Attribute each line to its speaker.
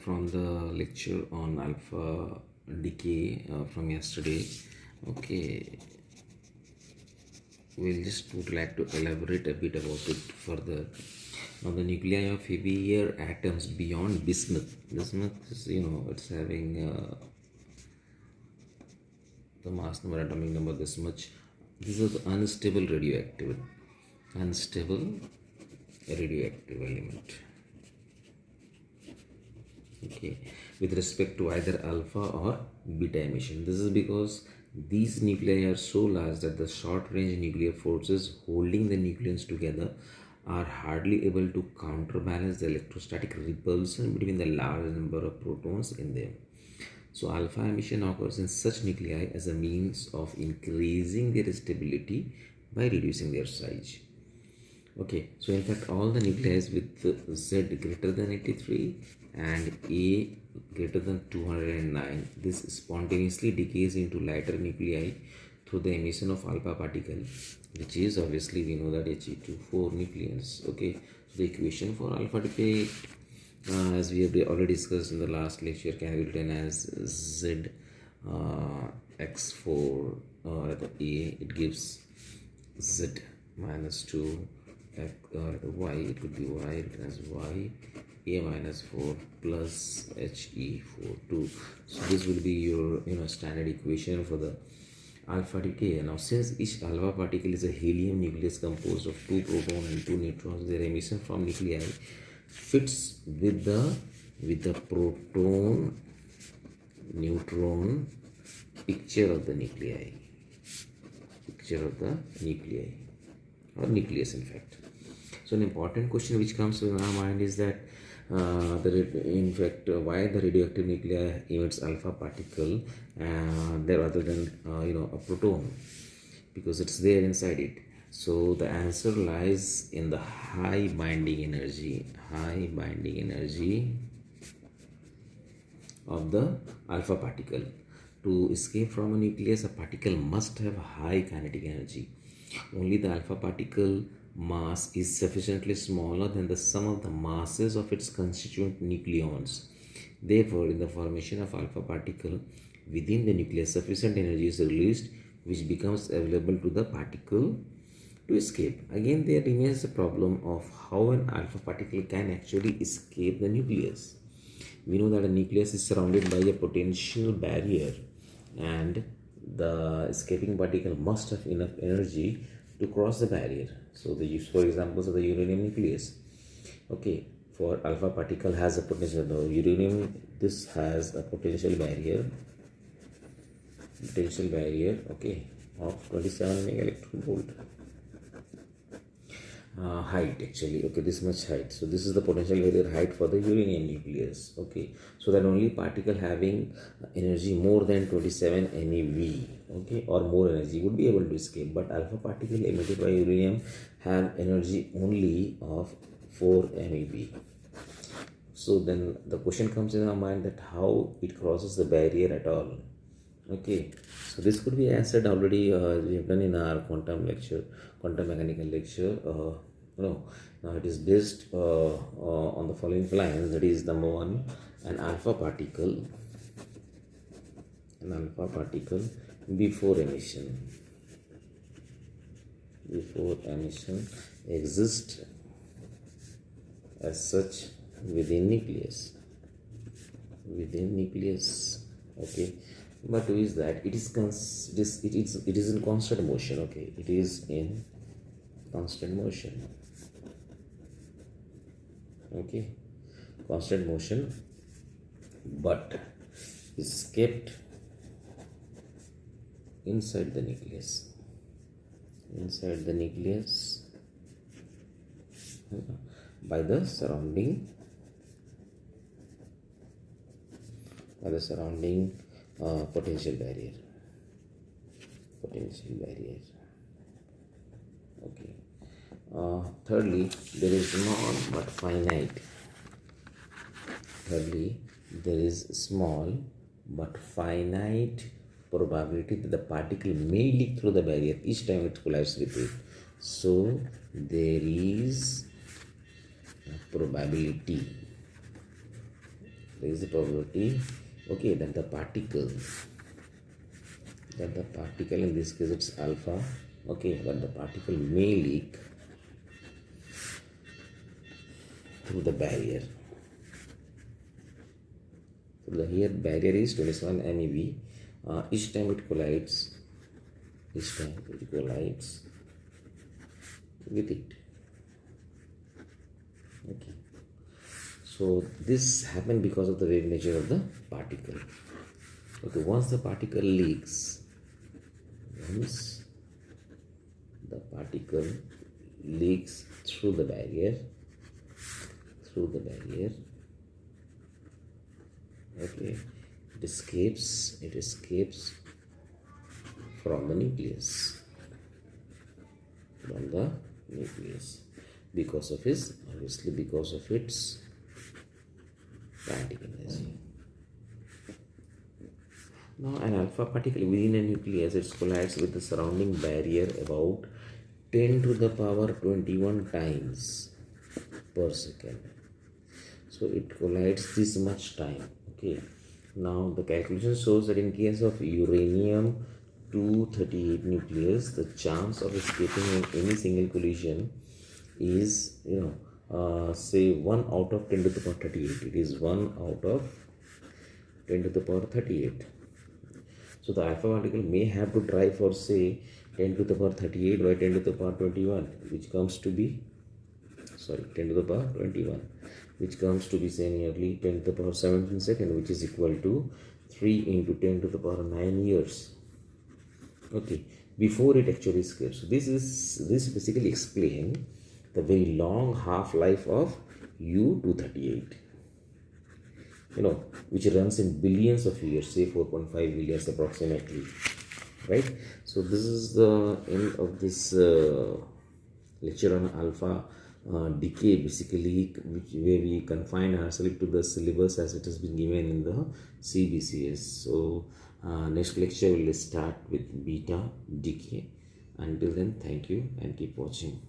Speaker 1: from the lecture on alpha decay from yesterday. Okay, we'll just would like to elaborate a bit about it further. Now, the nuclei of heavier atoms beyond bismuth. Bismuth is, it's having the mass number, atomic number this much. This is the unstable radioactive element. Okay, with respect to either alpha or beta emission. This is because these nuclei are so large that the short range nuclear forces holding the nucleons together are hardly able to counterbalance the electrostatic repulsion between the large number of protons in them. So alpha emission occurs in such nuclei as a means of increasing their stability by reducing their size. Okay, so in fact all the nuclei with Z greater than 83 and A greater than 209, this spontaneously decays into lighter nuclei through the emission of alpha particle, which is obviously we know that He2 4 nucleons. Okay, so the equation for alpha decay, as we have already discussed in the last lecture, can be written as Z x4 the A, it gives Z minus 2 y, it could be y written as y a minus 4 plus he4 2. So this will be your standard equation for the alpha decay. Now since each alpha particle is a helium nucleus composed of 2 protons and 2 neutrons, their emission from nuclei fits with the proton neutron picture of the nuclei or nucleus in fact. So an important question which comes in our mind is that why the radioactive nuclei emits alpha particle rather than a proton, because it's there inside it. So the answer lies in the high binding energy of the alpha particle. To escape from a nucleus, a particle must have high kinetic energy. Only the alpha particle mass is sufficiently smaller than the sum of the masses of its constituent nucleons. Therefore, in the formation of alpha particle within the nucleus, sufficient energy is released, which becomes available to the particle to escape. Again, there remains the problem of how an alpha particle can actually escape the nucleus. We know that a nucleus is surrounded by a potential barrier, and the escaping particle must have enough energy to cross the barrier. So for examples of the uranium nucleus. Okay, for alpha particle has a potential, the uranium, this has a potential barrier okay, of 27 mega electron volt height actually. Okay, this much height. So this is the potential barrier height for the uranium nucleus. Okay, so that only particle having energy more than 27 MeV, okay, or more energy would be able to escape. But alpha particle emitted by uranium have energy only of 4 MeV. So then the question comes in our mind that how it crosses the barrier at all. Okay, so this could be answered already. We have done in our quantum mechanical lecture. Now it is based on the following lines. That is, number one, an alpha particle before emission exists as such within nucleus. Okay, but who is that? It is in constant motion. Okay, it is in constant motion. Okay, constant motion, but is kept inside the nucleus by the surrounding potential barrier. Okay. Thirdly, there is small but finite probability that the particle may leak through the barrier each time it collides with it. So there is a probability there is the probability, okay, that the particle, in this case it's alpha, okay, that the particle may leak through the barrier. So the here barrier is 27 MeV. Each time it collides with it. Okay. So this happened because of the wave nature of the particle. Okay, once the particle leaks, through the barrier, okay, it escapes from the nucleus, because of its kinetic energy. Now an alpha particle within a nucleus, it collides with the surrounding barrier about 10 to the power 21 times per second. So it collides this much time. Okay. Now the calculation shows that in case of uranium 238 nucleus, the chance of escaping in any single collision is, say 1 out of 10 to the power 38. It is 1 out of 10 to the power 38. So the alpha particle may have to try for, say, 10 to the power 38 by 10 to the power 21, which comes to be 10 to the power 21, which comes to be, say, nearly 10 to the power 17 second, which is equal to 3 into 10 to the power 9 years. Okay, before it actually escapes. So this basically explains the very long half-life of U-238, which runs in billions of years, say 4.5 billion approximately, right? So this is the end of this lecture on alpha decay, basically, where we confine ourselves to the syllabus as it has been given in the CBCS. So next lecture will start with beta decay. Until then, thank you and keep watching.